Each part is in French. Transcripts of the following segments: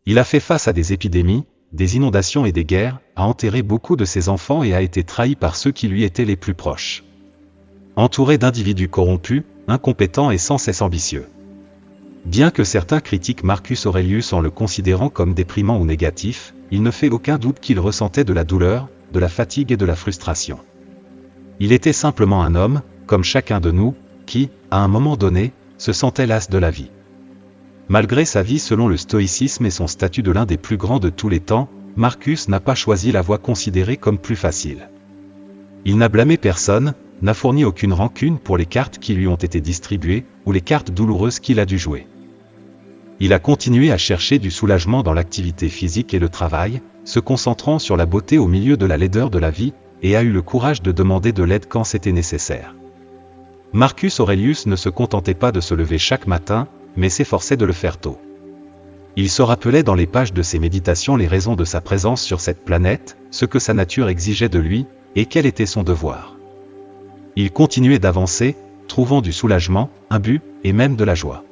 Il a fait face à des épidémies, des inondations et des guerres, a enterré beaucoup de ses enfants et a été trahi par ceux qui lui étaient les plus proches. Entouré d'individus corrompus, incompétents et sans cesse ambitieux. Bien que certains critiquent Marcus Aurelius en le considérant comme déprimant ou négatif, il ne fait aucun doute qu'il ressentait de la douleur, de la fatigue et de la frustration. Il était simplement un homme, comme chacun de nous, qui, à un moment donné, se sentait las de la vie. Malgré sa vie selon le stoïcisme et son statut de l'un des plus grands de tous les temps, Marcus n'a pas choisi la voie considérée comme plus facile. Il n'a blâmé personne, n'a fourni aucune rancune pour les cartes qui lui ont été distribuées, ou les cartes douloureuses qu'il a dû jouer. Il a continué à chercher du soulagement dans l'activité physique et le travail, se concentrant sur la beauté au milieu de la laideur de la vie, et a eu le courage de demander de l'aide quand c'était nécessaire. Marcus Aurelius ne se contentait pas de se lever chaque matin, mais s'efforçait de le faire tôt. Il se rappelait dans les pages de ses méditations les raisons de sa présence sur cette planète, ce que sa nature exigeait de lui, et quel était son devoir. Il continuait d'avancer, trouvant du soulagement, un but, et même de la joie.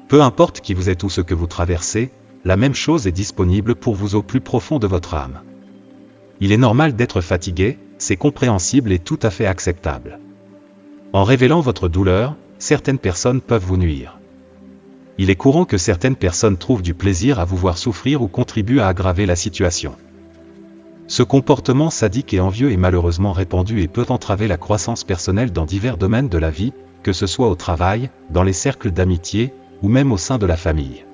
Peu importe qui vous êtes ou ce que vous traversez, la même chose est disponible pour vous au plus profond de votre âme. Il est normal d'être fatigué, c'est compréhensible et tout à fait acceptable. En révélant votre douleur, certaines personnes peuvent vous nuire. Il est courant que certaines personnes trouvent du plaisir à vous voir souffrir ou contribuent à aggraver la situation. Ce comportement sadique et envieux est malheureusement répandu et peut entraver la croissance personnelle dans divers domaines de la vie, que ce soit au travail, dans les cercles d'amitié, ou même au sein de la famille.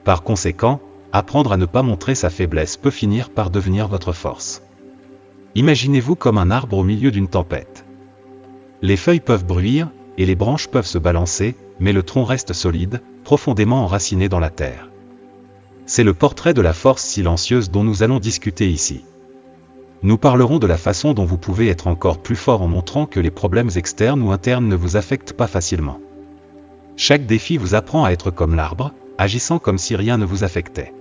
Par conséquent, apprendre à ne pas montrer sa faiblesse peut finir par devenir votre force. Imaginez-vous comme un arbre au milieu d'une tempête. Les feuilles peuvent bruire, et les branches peuvent se balancer, mais le tronc reste solide, profondément enraciné dans la terre. C'est le portrait de la force silencieuse dont nous allons discuter ici. Nous parlerons de la façon dont vous pouvez être encore plus fort en montrant que les problèmes externes ou internes ne vous affectent pas facilement. Chaque défi vous apprend à être comme l'arbre, agissant comme si rien ne vous affectait.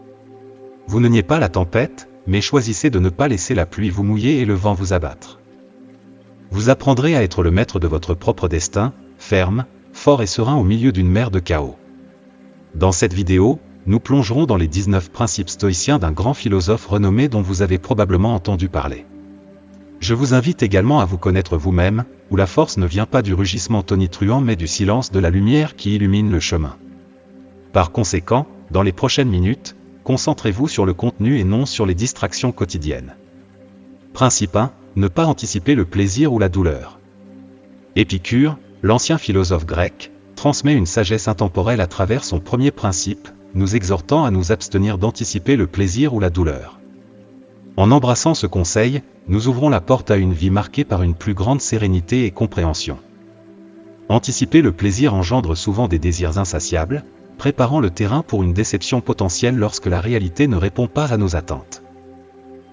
Vous ne niez pas la tempête, mais choisissez de ne pas laisser la pluie vous mouiller et le vent vous abattre. Vous apprendrez à être le maître de votre propre destin, ferme, fort et serein au milieu d'une mer de chaos. Dans cette vidéo, nous plongerons dans les 19 principes stoïciens d'un grand philosophe renommé dont vous avez probablement entendu parler. Je vous invite également à vous connaître vous-même, où la force ne vient pas du rugissement tonitruant mais du silence de la lumière qui illumine le chemin. Par conséquent, dans les prochaines minutes, concentrez-vous sur le contenu et non sur les distractions quotidiennes. Principe 1, ne pas anticiper le plaisir ou la douleur. Épicure, l'ancien philosophe grec, transmet une sagesse intemporelle à travers son premier principe, nous exhortant à nous abstenir d'anticiper le plaisir ou la douleur. En embrassant ce conseil, nous ouvrons la porte à une vie marquée par une plus grande sérénité et compréhension. Anticiper le plaisir engendre souvent des désirs insatiables, préparant le terrain pour une déception potentielle lorsque la réalité ne répond pas à nos attentes.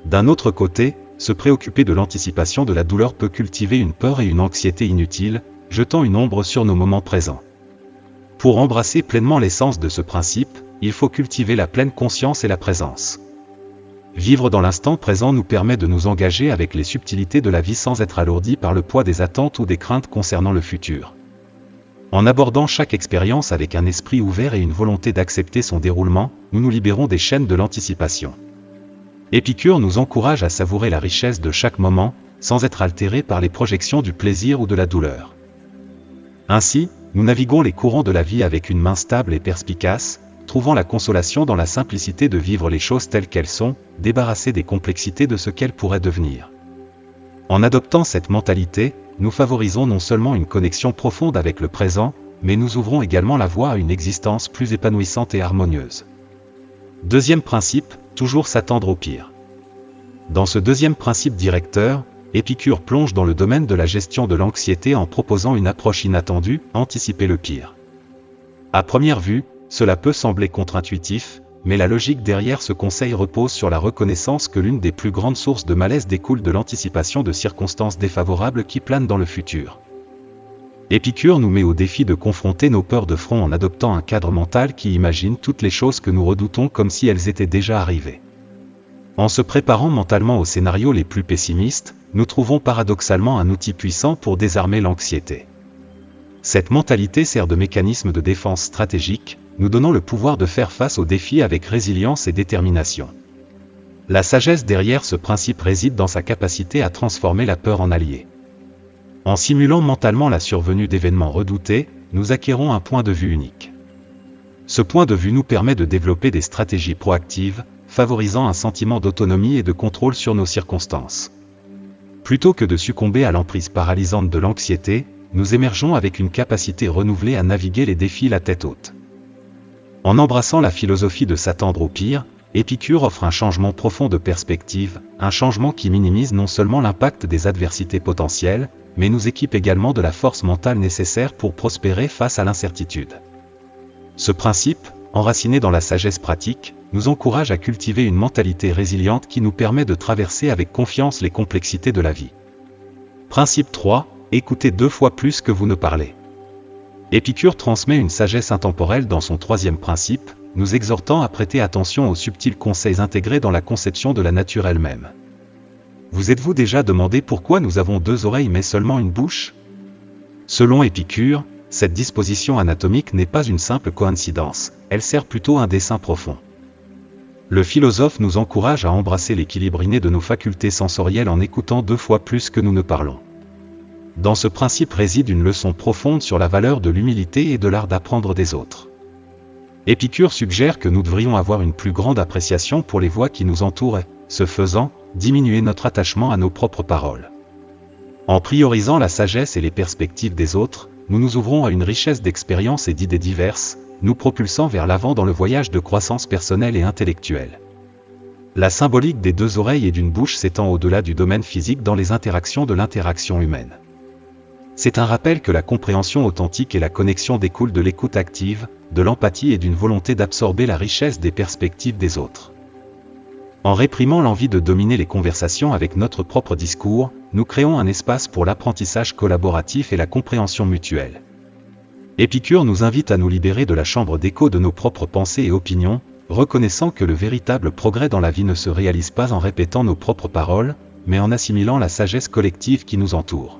D'un autre côté, se préoccuper de l'anticipation de la douleur peut cultiver une peur et une anxiété inutiles, jetant une ombre sur nos moments présents. Pour embrasser pleinement l'essence de ce principe, il faut cultiver la pleine conscience et la présence. Vivre dans l'instant présent nous permet de nous engager avec les subtilités de la vie sans être alourdi par le poids des attentes ou des craintes concernant le futur. En abordant chaque expérience avec un esprit ouvert et une volonté d'accepter son déroulement, nous nous libérons des chaînes de l'anticipation. Épicure nous encourage à savourer la richesse de chaque moment, sans être altéré par les projections du plaisir ou de la douleur. Ainsi, nous naviguons les courants de la vie avec une main stable et perspicace, trouvant la consolation dans la simplicité de vivre les choses telles qu'elles sont, débarrassées des complexités de ce qu'elles pourraient devenir. En adoptant cette mentalité, nous favorisons non seulement une connexion profonde avec le présent, mais nous ouvrons également la voie à une existence plus épanouissante et harmonieuse. Deuxième principe, toujours s'attendre au pire. Dans ce deuxième principe directeur, Épicure plonge dans le domaine de la gestion de l'anxiété en proposant une approche inattendue, anticiper le pire. À première vue, cela peut sembler contre-intuitif, mais la logique derrière ce conseil repose sur la reconnaissance que l'une des plus grandes sources de malaise découle de l'anticipation de circonstances défavorables qui planent dans le futur. Épicure nous met au défi de confronter nos peurs de front en adoptant un cadre mental qui imagine toutes les choses que nous redoutons comme si elles étaient déjà arrivées. En se préparant mentalement aux scénarios les plus pessimistes, nous trouvons paradoxalement un outil puissant pour désarmer l'anxiété. Cette mentalité sert de mécanisme de défense stratégique, nous donnant le pouvoir de faire face aux défis avec résilience et détermination. La sagesse derrière ce principe réside dans sa capacité à transformer la peur en allié. En simulant mentalement la survenue d'événements redoutés, nous acquérons un point de vue unique. Ce point de vue nous permet de développer des stratégies proactives, favorisant un sentiment d'autonomie et de contrôle sur nos circonstances. Plutôt que de succomber à l'emprise paralysante de l'anxiété, nous émergeons avec une capacité renouvelée à naviguer les défis la tête haute. En embrassant la philosophie de s'attendre au pire, Épicure offre un changement profond de perspective, un changement qui minimise non seulement l'impact des adversités potentielles, mais nous équipe également de la force mentale nécessaire pour prospérer face à l'incertitude. Ce principe, enraciné dans la sagesse pratique, nous encourage à cultiver une mentalité résiliente qui nous permet de traverser avec confiance les complexités de la vie. Principe 3. Écoutez 2 fois plus que vous ne parlez. Épicure transmet une sagesse intemporelle dans son 3e principe, nous exhortant à prêter attention aux subtils conseils intégrés dans la conception de la nature elle-même. Vous êtes-vous déjà demandé pourquoi nous avons 2 oreilles mais seulement une bouche? Selon Épicure, cette disposition anatomique n'est pas une simple coïncidence, elle sert plutôt un dessein profond. Le philosophe nous encourage à embrasser l'équilibre inné de nos facultés sensorielles en écoutant 2 fois plus que nous ne parlons. Dans ce principe réside une leçon profonde sur la valeur de l'humilité et de l'art d'apprendre des autres. Épicure suggère que nous devrions avoir une plus grande appréciation pour les voix qui nous entourent et, ce faisant, diminuer notre attachement à nos propres paroles. En priorisant la sagesse et les perspectives des autres, nous nous ouvrons à une richesse d'expériences et d'idées diverses, nous propulsant vers l'avant dans le voyage de croissance personnelle et intellectuelle. La symbolique des 2 oreilles et d'une bouche s'étend au-delà du domaine physique dans les interactions de l'interaction humaine. C'est un rappel que la compréhension authentique et la connexion découlent de l'écoute active, de l'empathie et d'une volonté d'absorber la richesse des perspectives des autres. En réprimant l'envie de dominer les conversations avec notre propre discours, nous créons un espace pour l'apprentissage collaboratif et la compréhension mutuelle. Épicure nous invite à nous libérer de la chambre d'écho de nos propres pensées et opinions, reconnaissant que le véritable progrès dans la vie ne se réalise pas en répétant nos propres paroles, mais en assimilant la sagesse collective qui nous entoure.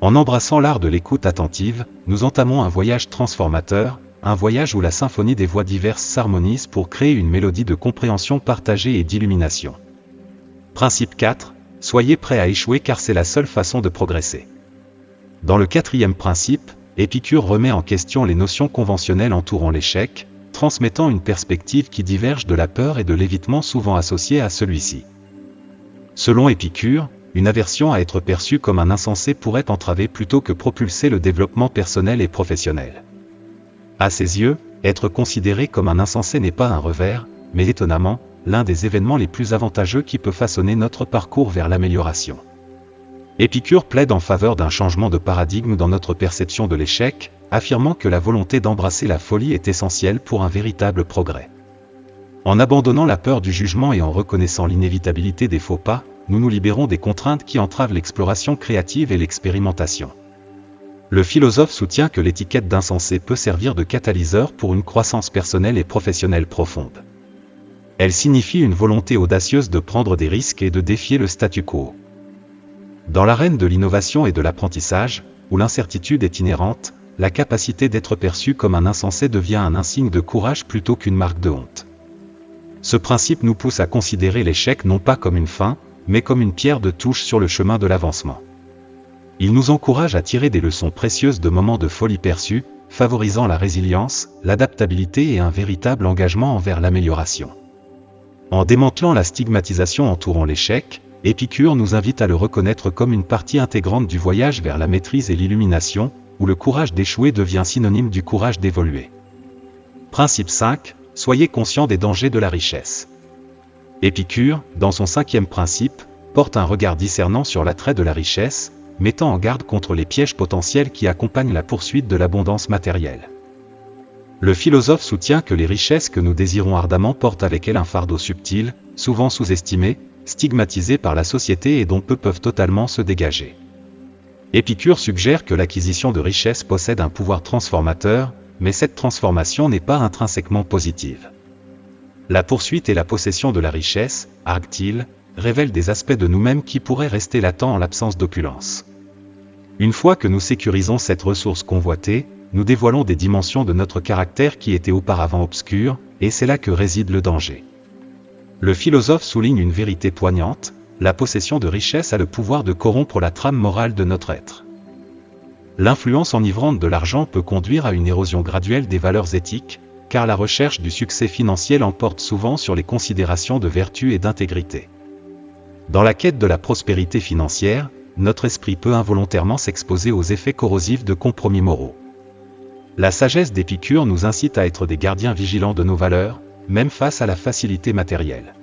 En embrassant l'art de l'écoute attentive, nous entamons un voyage transformateur, un voyage où la symphonie des voix diverses s'harmonise pour créer une mélodie de compréhension partagée et d'illumination. Principe 4. Soyez prêts à échouer car c'est la seule façon de progresser. Dans le 4e principe, Épicure remet en question les notions conventionnelles entourant l'échec, transmettant une perspective qui diverge de la peur et de l'évitement souvent associés à celui-ci. Selon Épicure, une aversion à être perçue comme un insensé pourrait entraver plutôt que propulser le développement personnel et professionnel. À ses yeux, être considéré comme un insensé n'est pas un revers, mais étonnamment, l'un des événements les plus avantageux qui peut façonner notre parcours vers l'amélioration. Épicure plaide en faveur d'un changement de paradigme dans notre perception de l'échec, affirmant que la volonté d'embrasser la folie est essentielle pour un véritable progrès. En abandonnant la peur du jugement et en reconnaissant l'inévitabilité des faux pas, nous nous libérons des contraintes qui entravent l'exploration créative et l'expérimentation. Le philosophe soutient que l'étiquette d'insensé peut servir de catalyseur pour une croissance personnelle et professionnelle profonde. Elle signifie une volonté audacieuse de prendre des risques et de défier le statu quo. Dans l'arène de l'innovation et de l'apprentissage, où l'incertitude est inhérente, la capacité d'être perçu comme un insensé devient un insigne de courage plutôt qu'une marque de honte. Ce principe nous pousse à considérer l'échec non pas comme une fin, mais comme une pierre de touche sur le chemin de l'avancement. Il nous encourage à tirer des leçons précieuses de moments de folie perçus, favorisant la résilience, l'adaptabilité et un véritable engagement envers l'amélioration. En démantelant la stigmatisation entourant l'échec, Épicure nous invite à le reconnaître comme une partie intégrante du voyage vers la maîtrise et l'illumination, où le courage d'échouer devient synonyme du courage d'évoluer. Principe 5. Soyez conscient des dangers de la richesse. Épicure, dans son 5e principe, porte un regard discernant sur l'attrait de la richesse, mettant en garde contre les pièges potentiels qui accompagnent la poursuite de l'abondance matérielle. Le philosophe soutient que les richesses que nous désirons ardemment portent avec elles un fardeau subtil, souvent sous-estimé, stigmatisé par la société et dont peu peuvent totalement se dégager. Épicure suggère que l'acquisition de richesses possède un pouvoir transformateur, mais cette transformation n'est pas intrinsèquement positive. La poursuite et la possession de la richesse, argue-t-il, révèlent des aspects de nous-mêmes qui pourraient rester latents en l'absence d'opulence. Une fois que nous sécurisons cette ressource convoitée, nous dévoilons des dimensions de notre caractère qui étaient auparavant obscures, et c'est là que réside le danger. Le philosophe souligne une vérité poignante: la possession de richesses a le pouvoir de corrompre la trame morale de notre être. L'influence enivrante de l'argent peut conduire à une érosion graduelle des valeurs éthiques, car la recherche du succès financier l'emporte souvent sur les considérations de vertu et d'intégrité. Dans la quête de la prospérité financière, notre esprit peut involontairement s'exposer aux effets corrosifs de compromis moraux. La sagesse d'Épicure nous incite à être des gardiens vigilants de nos valeurs, même face à la facilité matérielle.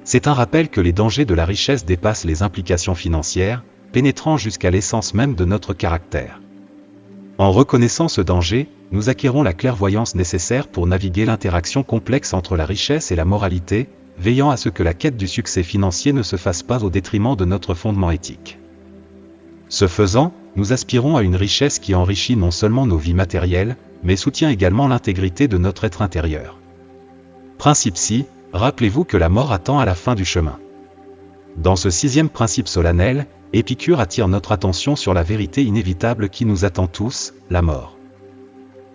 C'est un rappel que les dangers de la richesse dépassent les implications financières, pénétrant jusqu'à l'essence même de notre caractère. En reconnaissant ce danger, nous acquérons la clairvoyance nécessaire pour naviguer l'interaction complexe entre la richesse et la moralité, veillant à ce que la quête du succès financier ne se fasse pas au détriment de notre fondement éthique. Ce faisant, nous aspirons à une richesse qui enrichit non seulement nos vies matérielles, mais soutient également l'intégrité de notre être intérieur. Principe 6, rappelez-vous que la mort attend à la fin du chemin. Dans ce 6e principe solennel, Épicure attire notre attention sur la vérité inévitable qui nous attend tous, la mort.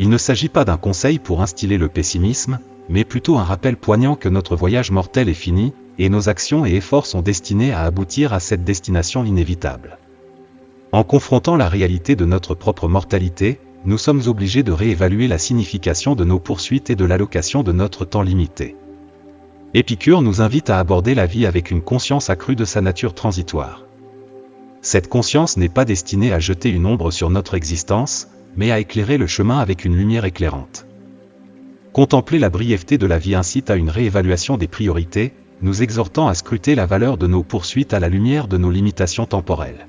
Il ne s'agit pas d'un conseil pour instiller le pessimisme, mais plutôt un rappel poignant que notre voyage mortel est fini, et nos actions et efforts sont destinés à aboutir à cette destination inévitable. En confrontant la réalité de notre propre mortalité, nous sommes obligés de réévaluer la signification de nos poursuites et de l'allocation de notre temps limité. Épicure nous invite à aborder la vie avec une conscience accrue de sa nature transitoire. Cette conscience n'est pas destinée à jeter une ombre sur notre existence, mais à éclairer le chemin avec une lumière éclairante. Contempler la brièveté de la vie incite à une réévaluation des priorités, nous exhortant à scruter la valeur de nos poursuites à la lumière de nos limitations temporelles.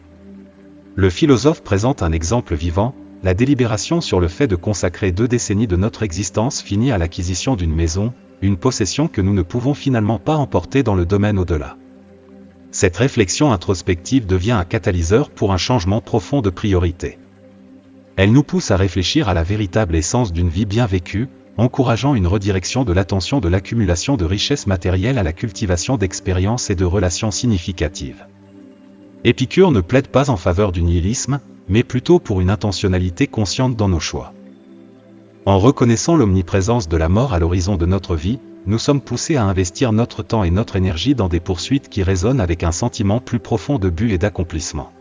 Le philosophe présente un exemple vivant: la délibération sur le fait de consacrer 2 décennies de notre existence finie à l'acquisition d'une maison, une possession que nous ne pouvons finalement pas emporter dans le domaine au-delà. Cette réflexion introspective devient un catalyseur pour un changement profond de priorité. Elle nous pousse à réfléchir à la véritable essence d'une vie bien vécue, encourageant une redirection de l'attention de l'accumulation de richesses matérielles à la cultivation d'expériences et de relations significatives. Épicure ne plaide pas en faveur du nihilisme, mais plutôt pour une intentionnalité consciente dans nos choix. En reconnaissant l'omniprésence de la mort à l'horizon de notre vie, nous sommes poussés à investir notre temps et notre énergie dans des poursuites qui résonnent avec un sentiment plus profond de but et d'accomplissement.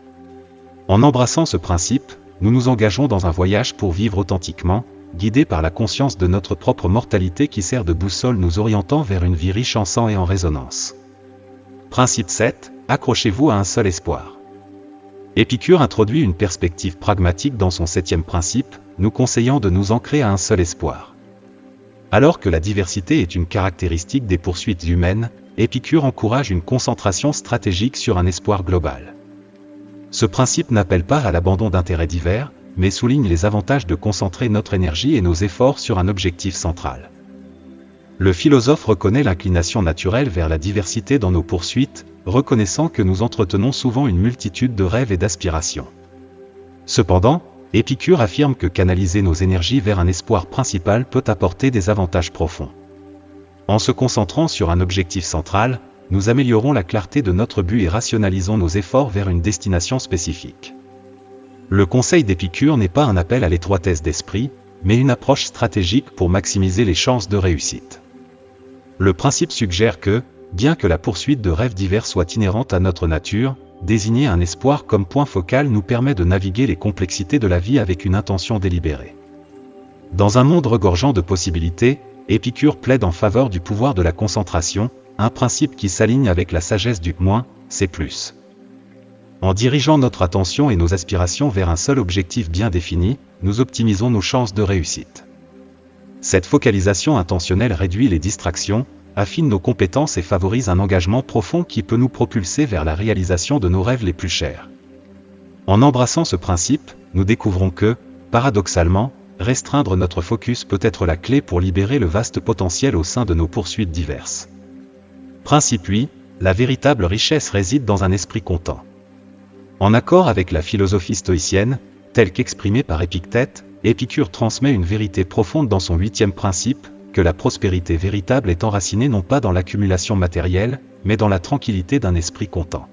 En embrassant ce principe, nous nous engageons dans un voyage pour vivre authentiquement, guidés par la conscience de notre propre mortalité qui sert de boussole nous orientant vers une vie riche en sang et en résonance. Principe 7, accrochez-vous à un seul espoir. Épicure introduit une perspective pragmatique dans son 7e principe, nous conseillant de nous ancrer à un seul espoir. Alors que la diversité est une caractéristique des poursuites humaines, Épicure encourage une concentration stratégique sur un espoir global. Ce principe n'appelle pas à l'abandon d'intérêts divers, mais souligne les avantages de concentrer notre énergie et nos efforts sur un objectif central. Le philosophe reconnaît l'inclination naturelle vers la diversité dans nos poursuites, reconnaissant que nous entretenons souvent une multitude de rêves et d'aspirations. Cependant, Épicure affirme que canaliser nos énergies vers un espoir principal peut apporter des avantages profonds. En se concentrant sur un objectif central, nous améliorons la clarté de notre but et rationalisons nos efforts vers une destination spécifique. Le conseil d'Épicure n'est pas un appel à l'étroitesse d'esprit, mais une approche stratégique pour maximiser les chances de réussite. Le principe suggère que, bien que la poursuite de rêves divers soit inhérente à notre nature, désigner un espoir comme point focal nous permet de naviguer les complexités de la vie avec une intention délibérée. Dans un monde regorgeant de possibilités, Épicure plaide en faveur du pouvoir de la concentration, un principe qui s'aligne avec la sagesse du « moins, c'est plus ». En dirigeant notre attention et nos aspirations vers un seul objectif bien défini, nous optimisons nos chances de réussite. Cette focalisation intentionnelle réduit les distractions, affine nos compétences et favorise un engagement profond qui peut nous propulser vers la réalisation de nos rêves les plus chers. En embrassant ce principe, nous découvrons que, paradoxalement, restreindre notre focus peut être la clé pour libérer le vaste potentiel au sein de nos poursuites diverses. Principe 8, la véritable richesse réside dans un esprit content. En accord avec la philosophie stoïcienne, telle qu'exprimée par Épictète, Épicure transmet une vérité profonde dans son 8e principe, que la prospérité véritable est enracinée non pas dans l'accumulation matérielle, mais dans la tranquillité d'un esprit content.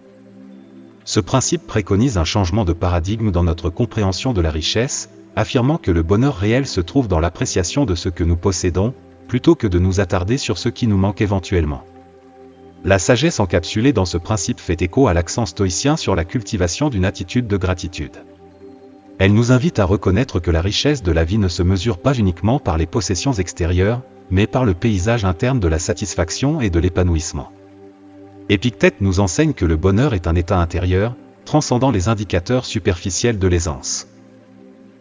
Ce principe préconise un changement de paradigme dans notre compréhension de la richesse, affirmant que le bonheur réel se trouve dans l'appréciation de ce que nous possédons, plutôt que de nous attarder sur ce qui nous manque éventuellement. La sagesse encapsulée dans ce principe fait écho à l'accent stoïcien sur la cultivation d'une attitude de gratitude. Elle nous invite à reconnaître que la richesse de la vie ne se mesure pas uniquement par les possessions extérieures, mais par le paysage interne de la satisfaction et de l'épanouissement. Épictète nous enseigne que le bonheur est un état intérieur, transcendant les indicateurs superficiels de l'aisance.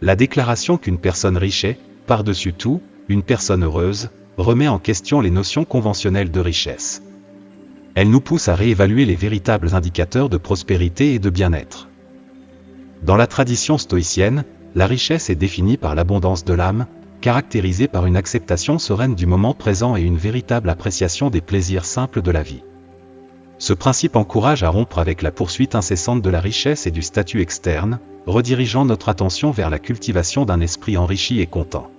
La déclaration qu'une personne riche est, par-dessus tout, une personne heureuse, remet en question les notions conventionnelles de richesse. Elle nous pousse à réévaluer les véritables indicateurs de prospérité et de bien-être. Dans la tradition stoïcienne, la richesse est définie par l'abondance de l'âme, caractérisée par une acceptation sereine du moment présent et une véritable appréciation des plaisirs simples de la vie. Ce principe encourage à rompre avec la poursuite incessante de la richesse et du statut externe, redirigeant notre attention vers la cultivation d'un esprit enrichi et content.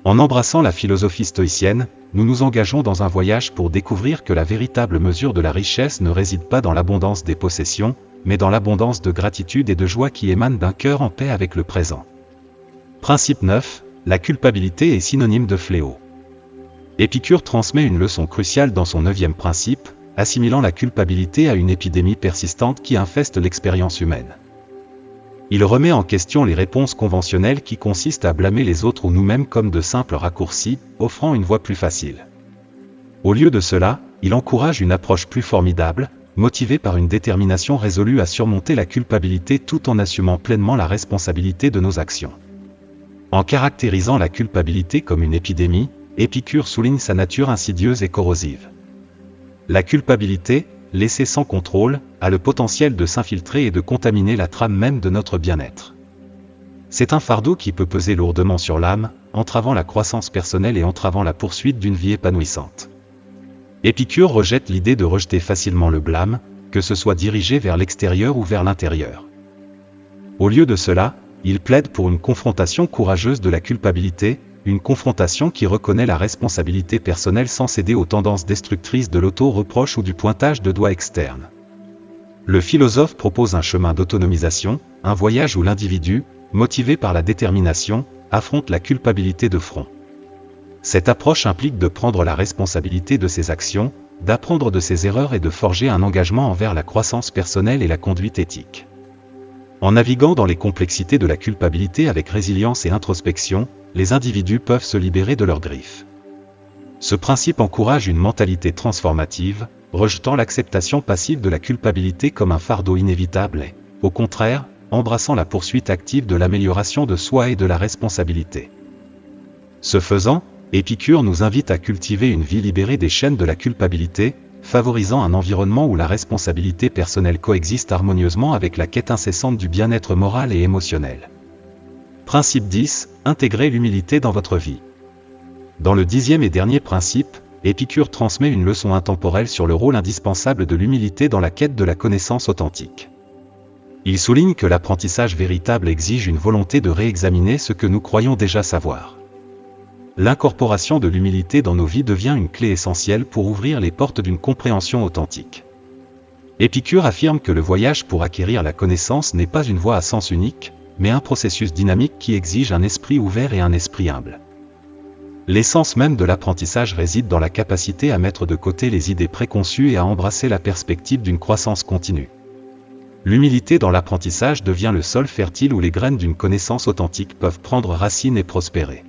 En embrassant la philosophie stoïcienne, nous nous engageons dans un voyage pour découvrir que la véritable mesure de la richesse ne réside pas dans l'abondance des possessions, mais dans l'abondance de gratitude et de joie qui émane d'un cœur en paix avec le présent. Principe 9. La culpabilité est synonyme de fléau. Épicure transmet une leçon cruciale dans son 9e principe, assimilant la culpabilité à une épidémie persistante qui infeste l'expérience humaine. Il remet en question les réponses conventionnelles qui consistent à blâmer les autres ou nous-mêmes comme de simples raccourcis, offrant une voie plus facile. Au lieu de cela, il encourage une approche plus formidable, motivé par une détermination résolue à surmonter la culpabilité tout en assumant pleinement la responsabilité de nos actions. En caractérisant la culpabilité comme une épidémie, Épicure souligne sa nature insidieuse et corrosive. La culpabilité, laissée sans contrôle, a le potentiel de s'infiltrer et de contaminer la trame même de notre bien-être. C'est un fardeau qui peut peser lourdement sur l'âme, entravant la croissance personnelle et entravant la poursuite d'une vie épanouissante. Épicure rejette l'idée de rejeter facilement le blâme, que ce soit dirigé vers l'extérieur ou vers l'intérieur. Au lieu de cela, il plaide pour une confrontation courageuse de la culpabilité, une confrontation qui reconnaît la responsabilité personnelle sans céder aux tendances destructrices de l'auto-reproche ou du pointage de doigts externe. Le philosophe propose un chemin d'autonomisation, un voyage où l'individu, motivé par la détermination, affronte la culpabilité de front. Cette approche implique de prendre la responsabilité de ses actions, d'apprendre de ses erreurs et de forger un engagement envers la croissance personnelle et la conduite éthique. En naviguant dans les complexités de la culpabilité avec résilience et introspection, les individus peuvent se libérer de leurs griffes. Ce principe encourage une mentalité transformative, rejetant l'acceptation passive de la culpabilité comme un fardeau inévitable et, au contraire, embrassant la poursuite active de l'amélioration de soi et de la responsabilité. Ce faisant, Épicure nous invite à cultiver une vie libérée des chaînes de la culpabilité, favorisant un environnement où la responsabilité personnelle coexiste harmonieusement avec la quête incessante du bien-être moral et émotionnel. Principe 10. Intégrez l'humilité dans votre vie. Dans le 10e et dernier principe, Épicure transmet une leçon intemporelle sur le rôle indispensable de l'humilité dans la quête de la connaissance authentique. Il souligne que l'apprentissage véritable exige une volonté de réexaminer ce que nous croyons déjà savoir. L'incorporation de l'humilité dans nos vies devient une clé essentielle pour ouvrir les portes d'une compréhension authentique. Épicure affirme que le voyage pour acquérir la connaissance n'est pas une voie à sens unique, mais un processus dynamique qui exige un esprit ouvert et un esprit humble. L'essence même de l'apprentissage réside dans la capacité à mettre de côté les idées préconçues et à embrasser la perspective d'une croissance continue. L'humilité dans l'apprentissage devient le sol fertile où les graines d'une connaissance authentique peuvent prendre racine et prospérer.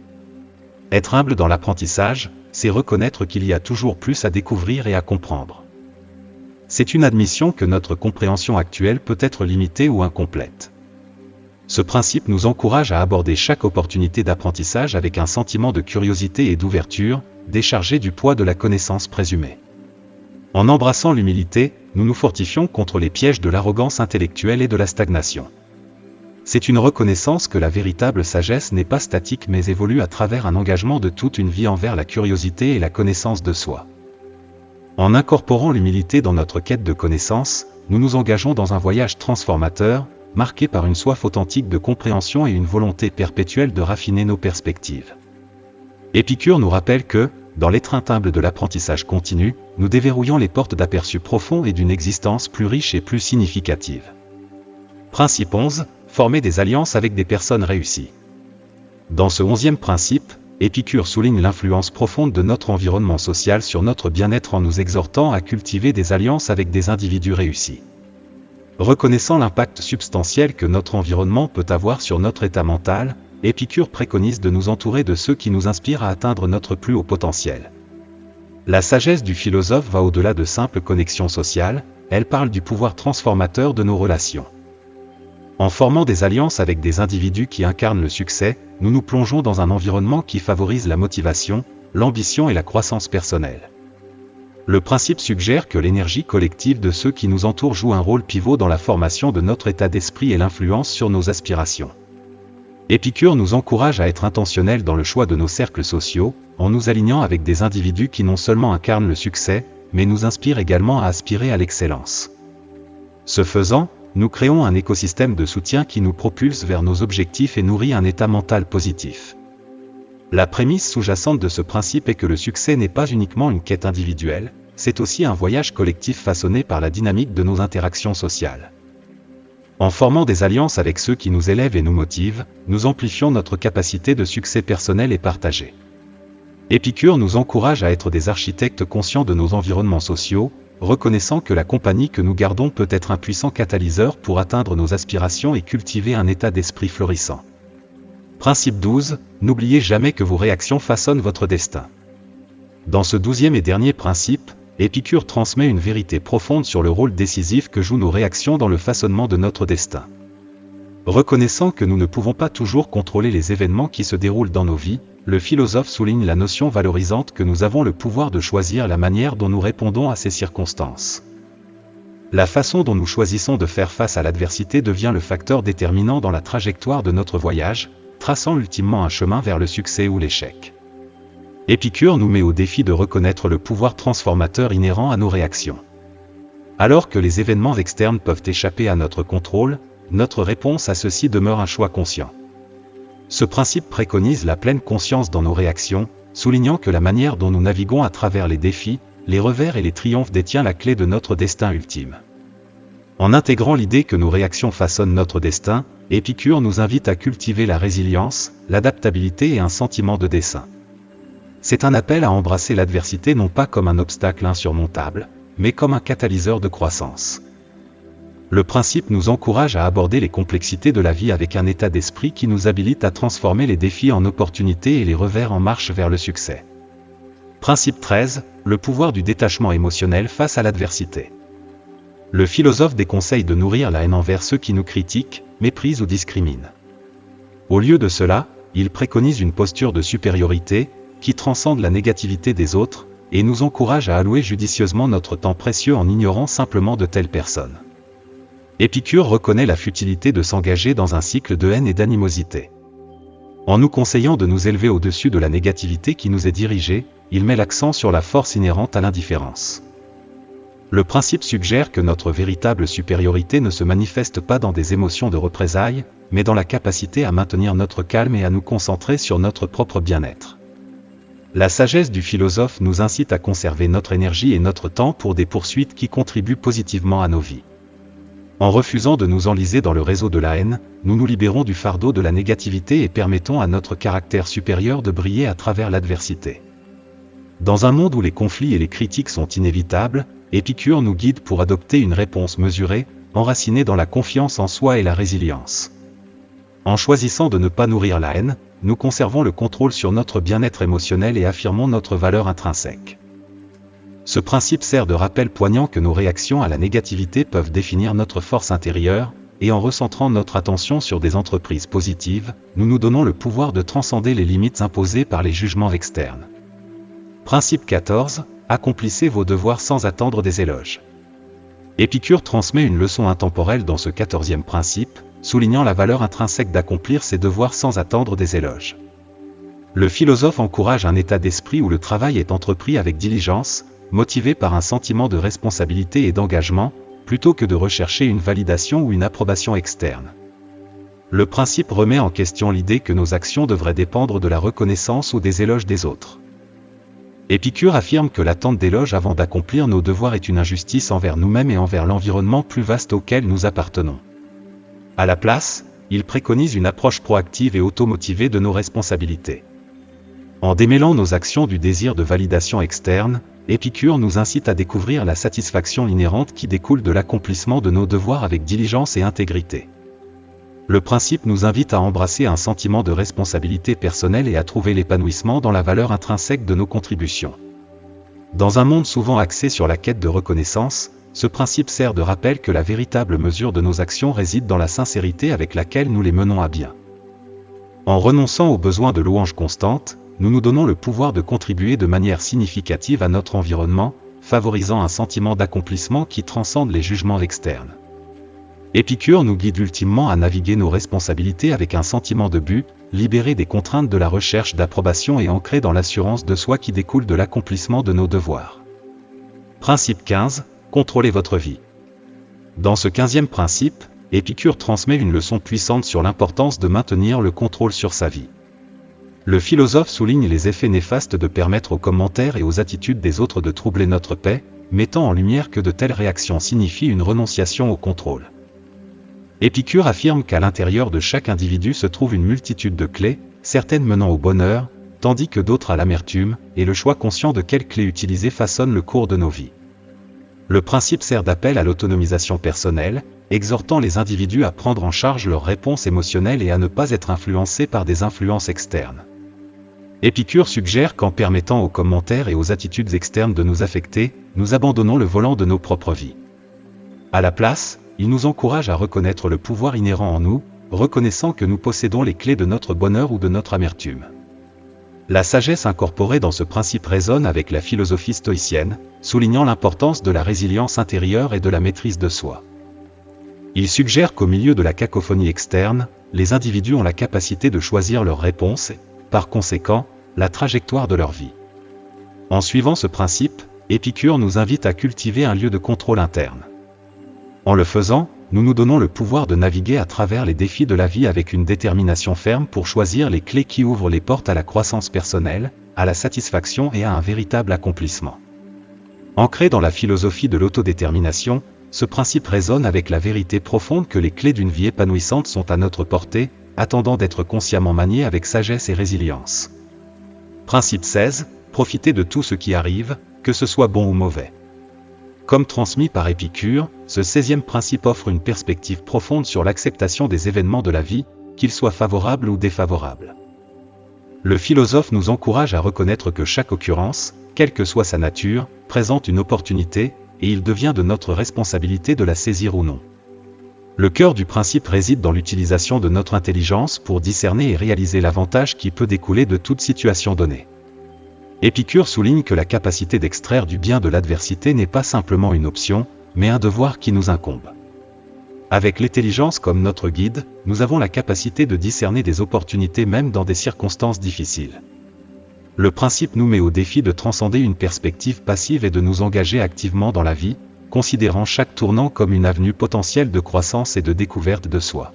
Être humble dans l'apprentissage, c'est reconnaître qu'il y a toujours plus à découvrir et à comprendre. C'est une admission que notre compréhension actuelle peut être limitée ou incomplète. Ce principe nous encourage à aborder chaque opportunité d'apprentissage avec un sentiment de curiosité et d'ouverture, déchargé du poids de la connaissance présumée. En embrassant l'humilité, nous nous fortifions contre les pièges de l'arrogance intellectuelle et de la stagnation. C'est une reconnaissance que la véritable sagesse n'est pas statique mais évolue à travers un engagement de toute une vie envers la curiosité et la connaissance de soi. En incorporant l'humilité dans notre quête de connaissance, nous nous engageons dans un voyage transformateur, marqué par une soif authentique de compréhension et une volonté perpétuelle de raffiner nos perspectives. Épicure nous rappelle que, dans l'étreinte humble de l'apprentissage continu, nous déverrouillons les portes d'aperçus profonds et d'une existence plus riche et plus significative. Principe 11. Former des alliances avec des personnes réussies. Dans ce 11e principe, Épicure souligne l'influence profonde de notre environnement social sur notre bien-être en nous exhortant à cultiver des alliances avec des individus réussis. Reconnaissant l'impact substantiel que notre environnement peut avoir sur notre état mental, Épicure préconise de nous entourer de ceux qui nous inspirent à atteindre notre plus haut potentiel. La sagesse du philosophe va au-delà de simples connexions sociales, elle parle du pouvoir transformateur de nos relations. En formant des alliances avec des individus qui incarnent le succès, nous nous plongeons dans un environnement qui favorise la motivation, l'ambition et la croissance personnelle. Le principe suggère que l'énergie collective de ceux qui nous entourent joue un rôle pivot dans la formation de notre état d'esprit et l'influence sur nos aspirations. Épicure nous encourage à être intentionnels dans le choix de nos cercles sociaux, en nous alignant avec des individus qui non seulement incarnent le succès, mais nous inspirent également à aspirer à l'excellence. Ce faisant, nous créons un écosystème de soutien qui nous propulse vers nos objectifs et nourrit un état mental positif. La prémisse sous-jacente de ce principe est que le succès n'est pas uniquement une quête individuelle, c'est aussi un voyage collectif façonné par la dynamique de nos interactions sociales. En formant des alliances avec ceux qui nous élèvent et nous motivent, nous amplifions notre capacité de succès personnel et partagé. Épicure nous encourage à être des architectes conscients de nos environnements sociaux, reconnaissant que la compagnie que nous gardons peut être un puissant catalyseur pour atteindre nos aspirations et cultiver un état d'esprit florissant. Principe 12, n'oubliez jamais que vos réactions façonnent votre destin. Dans ce 12e et dernier principe, Épicure transmet une vérité profonde sur le rôle décisif que jouent nos réactions dans le façonnement de notre destin. Reconnaissant que nous ne pouvons pas toujours contrôler les événements qui se déroulent dans nos vies, le philosophe souligne la notion valorisante que nous avons le pouvoir de choisir la manière dont nous répondons à ces circonstances. La façon dont nous choisissons de faire face à l'adversité devient le facteur déterminant dans la trajectoire de notre voyage, traçant ultimement un chemin vers le succès ou l'échec. Épicure nous met au défi de reconnaître le pouvoir transformateur inhérent à nos réactions. Alors que les événements externes peuvent échapper à notre contrôle, notre réponse à ceux-ci demeure un choix conscient. Ce principe préconise la pleine conscience dans nos réactions, soulignant que la manière dont nous naviguons à travers les défis, les revers et les triomphes détient la clé de notre destin ultime. En intégrant l'idée que nos réactions façonnent notre destin, Épicure nous invite à cultiver la résilience, l'adaptabilité et un sentiment de dessein. C'est un appel à embrasser l'adversité non pas comme un obstacle insurmontable, mais comme un catalyseur de croissance. Le principe nous encourage à aborder les complexités de la vie avec un état d'esprit qui nous habilite à transformer les défis en opportunités et les revers en marche vers le succès. Principe 13, le pouvoir du détachement émotionnel face à l'adversité. Le philosophe déconseille de nourrir la haine envers ceux qui nous critiquent, méprisent ou discriminent. Au lieu de cela, il préconise une posture de supériorité, qui transcende la négativité des autres, et nous encourage à allouer judicieusement notre temps précieux en ignorant simplement de telles personnes. Épicure reconnaît la futilité de s'engager dans un cycle de haine et d'animosité. En nous conseillant de nous élever au-dessus de la négativité qui nous est dirigée, il met l'accent sur la force inhérente à l'indifférence. Le principe suggère que notre véritable supériorité ne se manifeste pas dans des émotions de représailles, mais dans la capacité à maintenir notre calme et à nous concentrer sur notre propre bien-être. La sagesse du philosophe nous incite à conserver notre énergie et notre temps pour des poursuites qui contribuent positivement à nos vies. En refusant de nous enliser dans le réseau de la haine, nous nous libérons du fardeau de la négativité et permettons à notre caractère supérieur de briller à travers l'adversité. Dans un monde où les conflits et les critiques sont inévitables, Épicure nous guide pour adopter une réponse mesurée, enracinée dans la confiance en soi et la résilience. En choisissant de ne pas nourrir la haine, nous conservons le contrôle sur notre bien-être émotionnel et affirmons notre valeur intrinsèque. Ce principe sert de rappel poignant que nos réactions à la négativité peuvent définir notre force intérieure, et en recentrant notre attention sur des entreprises positives, nous nous donnons le pouvoir de transcender les limites imposées par les jugements externes. Principe 14, accomplissez vos devoirs sans attendre des éloges. Épicure transmet une leçon intemporelle dans ce 14e principe, soulignant la valeur intrinsèque d'accomplir ses devoirs sans attendre des éloges. Le philosophe encourage un état d'esprit où le travail est entrepris avec diligence, motivé par un sentiment de responsabilité et d'engagement, plutôt que de rechercher une validation ou une approbation externe. Le principe remet en question l'idée que nos actions devraient dépendre de la reconnaissance ou des éloges des autres. Épicure affirme que l'attente d'éloges avant d'accomplir nos devoirs est une injustice envers nous-mêmes et envers l'environnement plus vaste auquel nous appartenons. À la place, il préconise une approche proactive et automotivée de nos responsabilités. En démêlant nos actions du désir de validation externe, Épicure nous incite à découvrir la satisfaction inhérente qui découle de l'accomplissement de nos devoirs avec diligence et intégrité. Le principe nous invite à embrasser un sentiment de responsabilité personnelle et à trouver l'épanouissement dans la valeur intrinsèque de nos contributions. Dans un monde souvent axé sur la quête de reconnaissance, ce principe sert de rappel que la véritable mesure de nos actions réside dans la sincérité avec laquelle nous les menons à bien. En renonçant au besoin de louange constante, nous nous donnons le pouvoir de contribuer de manière significative à notre environnement, favorisant un sentiment d'accomplissement qui transcende les jugements externes. Épicure nous guide ultimement à naviguer nos responsabilités avec un sentiment de but, libéré des contraintes de la recherche d'approbation et ancré dans l'assurance de soi qui découle de l'accomplissement de nos devoirs. Principe 15. Contrôlez votre vie. Dans ce 15e principe, Épicure transmet une leçon puissante sur l'importance de maintenir le contrôle sur sa vie. Le philosophe souligne les effets néfastes de permettre aux commentaires et aux attitudes des autres de troubler notre paix, mettant en lumière que de telles réactions signifient une renonciation au contrôle. Épicure affirme qu'à l'intérieur de chaque individu se trouve une multitude de clés, certaines menant au bonheur, tandis que d'autres à l'amertume, et le choix conscient de quelles clés utiliser façonne le cours de nos vies. Le principe sert d'appel à l'autonomisation personnelle, exhortant les individus à prendre en charge leurs réponses émotionnelles et à ne pas être influencés par des influences externes. Épicure suggère qu'en permettant aux commentaires et aux attitudes externes de nous affecter, nous abandonnons le volant de nos propres vies. À la place, il nous encourage à reconnaître le pouvoir inhérent en nous, reconnaissant que nous possédons les clés de notre bonheur ou de notre amertume. La sagesse incorporée dans ce principe résonne avec la philosophie stoïcienne, soulignant l'importance de la résilience intérieure et de la maîtrise de soi. Il suggère qu'au milieu de la cacophonie externe, les individus ont la capacité de choisir leurs réponses et, par conséquent, la trajectoire de leur vie. En suivant ce principe, Épicure nous invite à cultiver un lieu de contrôle interne. En le faisant, nous nous donnons le pouvoir de naviguer à travers les défis de la vie avec une détermination ferme pour choisir les clés qui ouvrent les portes à la croissance personnelle, à la satisfaction et à un véritable accomplissement. Ancré dans la philosophie de l'autodétermination, ce principe résonne avec la vérité profonde que les clés d'une vie épanouissante sont à notre portée, attendant d'être consciemment maniées avec sagesse et résilience. Principe 16. Profitez de tout ce qui arrive, que ce soit bon ou mauvais. Comme transmis par Épicure, ce 16e principe offre une perspective profonde sur l'acceptation des événements de la vie, qu'ils soient favorables ou défavorables. Le philosophe nous encourage à reconnaître que chaque occurrence, quelle que soit sa nature, présente une opportunité, et il devient de notre responsabilité de la saisir ou non. Le cœur du principe réside dans l'utilisation de notre intelligence pour discerner et réaliser l'avantage qui peut découler de toute situation donnée. Épicure souligne que la capacité d'extraire du bien de l'adversité n'est pas simplement une option, mais un devoir qui nous incombe. Avec l'intelligence comme notre guide, nous avons la capacité de discerner des opportunités même dans des circonstances difficiles. Le principe nous met au défi de transcender une perspective passive et de nous engager activement dans la vie, considérant chaque tournant comme une avenue potentielle de croissance et de découverte de soi.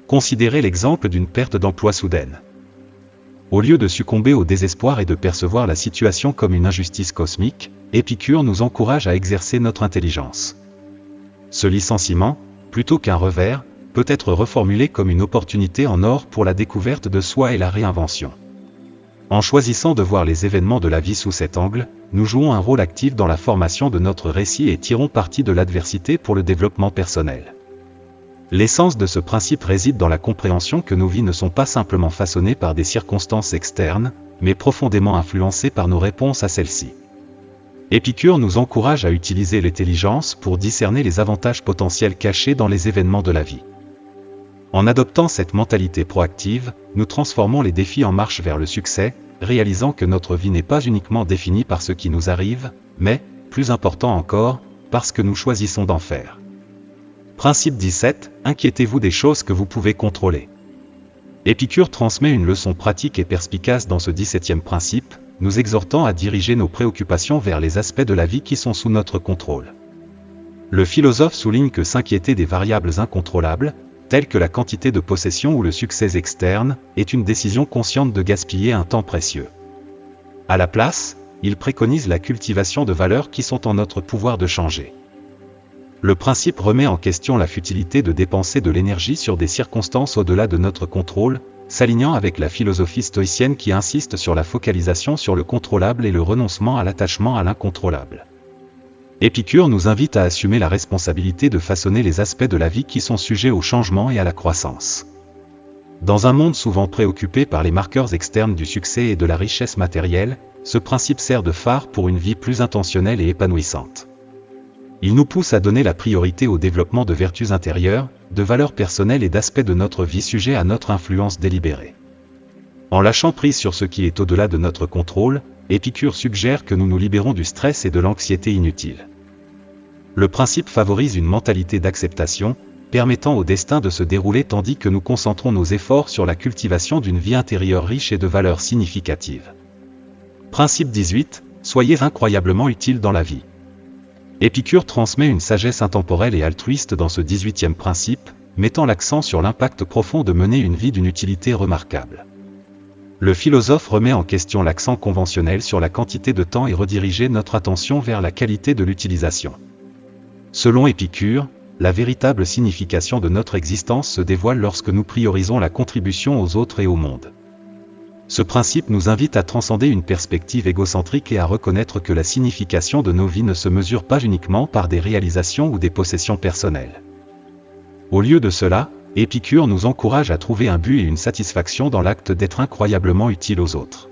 Considérez l'exemple d'une perte d'emploi soudaine. Au lieu de succomber au désespoir et de percevoir la situation comme une injustice cosmique, Épicure nous encourage à exercer notre intelligence. Ce licenciement, plutôt qu'un revers, peut être reformulé comme une opportunité en or pour la découverte de soi et la réinvention. En choisissant de voir les événements de la vie sous cet angle, nous jouons un rôle actif dans la formation de notre récit et tirons parti de l'adversité pour le développement personnel. L'essence de ce principe réside dans la compréhension que nos vies ne sont pas simplement façonnées par des circonstances externes, mais profondément influencées par nos réponses à celles-ci. Épicure nous encourage à utiliser l'intelligence pour discerner les avantages potentiels cachés dans les événements de la vie. En adoptant cette mentalité proactive, nous transformons les défis en marche vers le succès, réalisant que notre vie n'est pas uniquement définie par ce qui nous arrive, mais, plus important encore, par ce que nous choisissons d'en faire. Principe 17. Inquiétez-vous des choses que vous pouvez contrôler. Épicure transmet une leçon pratique et perspicace dans ce 17e principe, nous exhortant à diriger nos préoccupations vers les aspects de la vie qui sont sous notre contrôle. Le philosophe souligne que s'inquiéter des variables incontrôlables, telles que la quantité de possessions ou le succès externe, est une décision consciente de gaspiller un temps précieux. À la place, il préconise la cultivation de valeurs qui sont en notre pouvoir de changer. Le principe remet en question la futilité de dépenser de l'énergie sur des circonstances au-delà de notre contrôle, s'alignant avec la philosophie stoïcienne qui insiste sur la focalisation sur le contrôlable et le renoncement à l'attachement à l'incontrôlable. Épicure nous invite à assumer la responsabilité de façonner les aspects de la vie qui sont sujets au changement et à la croissance. Dans un monde souvent préoccupé par les marqueurs externes du succès et de la richesse matérielle, ce principe sert de phare pour une vie plus intentionnelle et épanouissante. Il nous pousse à donner la priorité au développement de vertus intérieures, de valeurs personnelles et d'aspects de notre vie sujets à notre influence délibérée. En lâchant prise sur ce qui est au-delà de notre contrôle, Épicure suggère que nous nous libérons du stress et de l'anxiété inutiles. Le principe favorise une mentalité d'acceptation, permettant au destin de se dérouler tandis que nous concentrons nos efforts sur la cultivation d'une vie intérieure riche et de valeurs significatives. Principe 18. Soyez incroyablement utiles dans la vie. Épicure transmet une sagesse intemporelle et altruiste dans ce 18e principe, mettant l'accent sur l'impact profond de mener une vie d'une utilité remarquable. Le philosophe remet en question l'accent conventionnel sur la quantité de temps et rediriger notre attention vers la qualité de l'utilisation. Selon Épicure, la véritable signification de notre existence se dévoile lorsque nous priorisons la contribution aux autres et au monde. Ce principe nous invite à transcender une perspective égocentrique et à reconnaître que la signification de nos vies ne se mesure pas uniquement par des réalisations ou des possessions personnelles. Au lieu de cela, Épicure nous encourage à trouver un but et une satisfaction dans l'acte d'être incroyablement utile aux autres.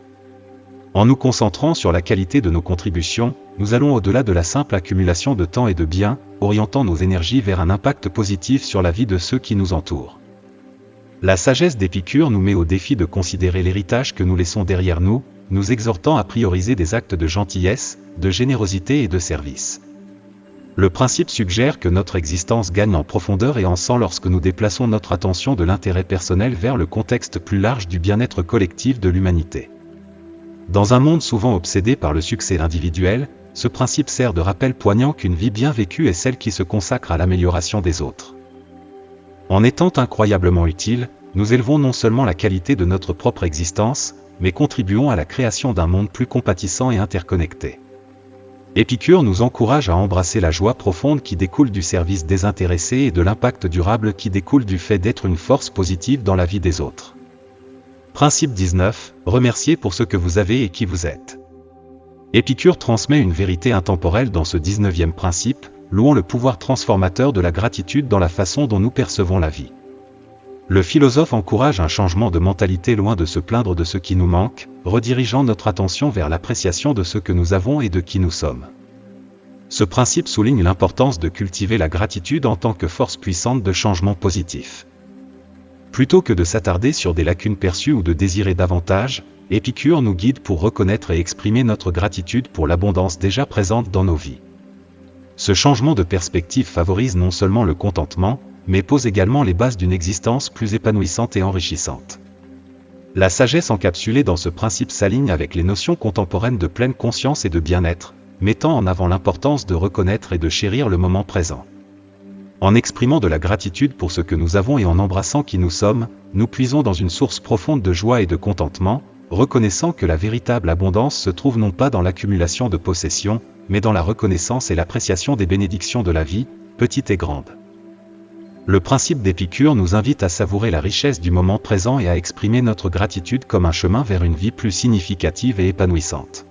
En nous concentrant sur la qualité de nos contributions, nous allons au-delà de la simple accumulation de temps et de biens, orientant nos énergies vers un impact positif sur la vie de ceux qui nous entourent. La sagesse d'Épicure nous met au défi de considérer l'héritage que nous laissons derrière nous, nous exhortant à prioriser des actes de gentillesse, de générosité et de service. Le principe suggère que notre existence gagne en profondeur et en sens lorsque nous déplaçons notre attention de l'intérêt personnel vers le contexte plus large du bien-être collectif de l'humanité. Dans un monde souvent obsédé par le succès individuel, ce principe sert de rappel poignant qu'une vie bien vécue est celle qui se consacre à l'amélioration des autres. En étant incroyablement utiles, nous élevons non seulement la qualité de notre propre existence, mais contribuons à la création d'un monde plus compatissant et interconnecté. Épicure nous encourage à embrasser la joie profonde qui découle du service désintéressé et de l'impact durable qui découle du fait d'être une force positive dans la vie des autres. Principe 19. Remerciez pour ce que vous avez et qui vous êtes. Épicure transmet une vérité intemporelle dans ce 19e principe, louant le pouvoir transformateur de la gratitude dans la façon dont nous percevons la vie. Le philosophe encourage un changement de mentalité loin de se plaindre de ce qui nous manque, redirigeant notre attention vers l'appréciation de ce que nous avons et de qui nous sommes. Ce principe souligne l'importance de cultiver la gratitude en tant que force puissante de changement positif. Plutôt que de s'attarder sur des lacunes perçues ou de désirer davantage, Épicure nous guide pour reconnaître et exprimer notre gratitude pour l'abondance déjà présente dans nos vies. Ce changement de perspective favorise non seulement le contentement, mais pose également les bases d'une existence plus épanouissante et enrichissante. La sagesse encapsulée dans ce principe s'aligne avec les notions contemporaines de pleine conscience et de bien-être, mettant en avant l'importance de reconnaître et de chérir le moment présent. En exprimant de la gratitude pour ce que nous avons et en embrassant qui nous sommes, nous puisons dans une source profonde de joie et de contentement, reconnaissant que la véritable abondance se trouve non pas dans l'accumulation de possessions, mais dans la reconnaissance et l'appréciation des bénédictions de la vie, petites et grandes. Le principe d'Épicure nous invite à savourer la richesse du moment présent et à exprimer notre gratitude comme un chemin vers une vie plus significative et épanouissante.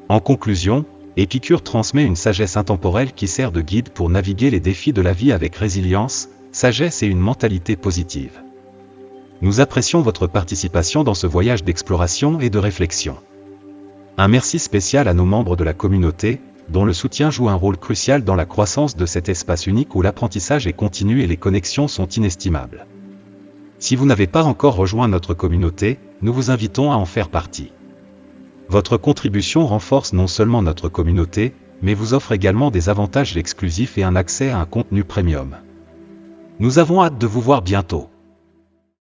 En conclusion, Épicure transmet une sagesse intemporelle qui sert de guide pour naviguer les défis de la vie avec résilience, sagesse et une mentalité positive. Nous apprécions votre participation dans ce voyage d'exploration et de réflexion. Un merci spécial à nos membres de la communauté, dont le soutien joue un rôle crucial dans la croissance de cet espace unique où l'apprentissage est continu et les connexions sont inestimables. Si vous n'avez pas encore rejoint notre communauté, nous vous invitons à en faire partie. Votre contribution renforce non seulement notre communauté, mais vous offre également des avantages exclusifs et un accès à un contenu premium. Nous avons hâte de vous voir bientôt.